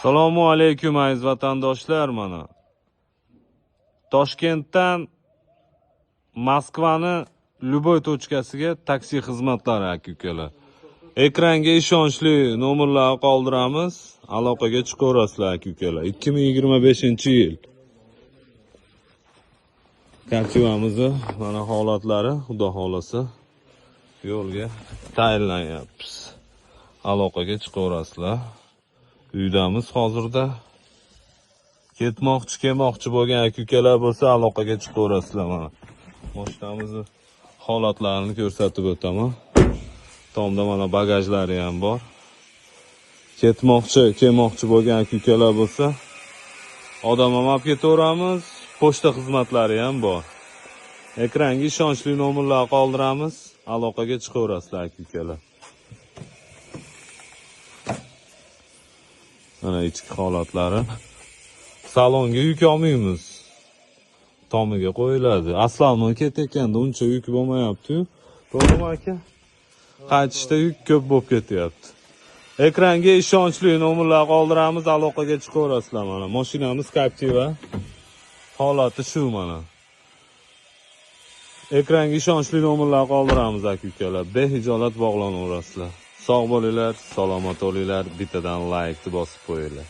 Assalomu alaykum aziz vatandoshlar, mana Toshkentdan Moskvani Lyuboy tochkasiga taksi xizmatlari aka-ukalar. Ekranga ishonchli nomerlarni qoldiramiz, aloqaga chiqaverasizlar aka-ukalar. 2025-yil. Kaptivamizni mana holatlari, xudo xolasa yo'lga tayinlanyapmiz. Aloqaga chiqaverasizlar. Uydamiz hozirda. Kelmoqchi bo'lgan aka-ukalar bo'lsa aloqaga chiqaverasizlar mana. Mashinamizni holatlarini ko'rsatib o'taman. Tomda mana bagajlari ham bor. Kelmoqchi bo'lgan aka-ukalar bo'lsa odam ham olib ketaveramiz. Pochta xizmatlari ham bor. Ekranga ishonchli nomerlarni qoldiramiz, aloqaga chiqaverasizlar aka-ukalar. Mana ichki holatlari. Salonga yuk olmaymiz. Tomiga qo'yiladi. Aslan ketayotganda uncha yuk bo'lmayapti-yu. To'g'rimi aka? Qaytishda yuk ko'p bo'lib ketyapti. Ekranga ishonchli nomerlarni qoldiramiz, aloqaga chiqaverasizlar mana. Mashinamiz Captiva. Holati shu mana. Ekranga ishonchli nomerlarni qoldiramiz aka-ukalar. Behijolat bog'lanaverasizlar. Sog' bo'linglar, salomat bo'linglar. Bittadan like bosib qo'yinglar.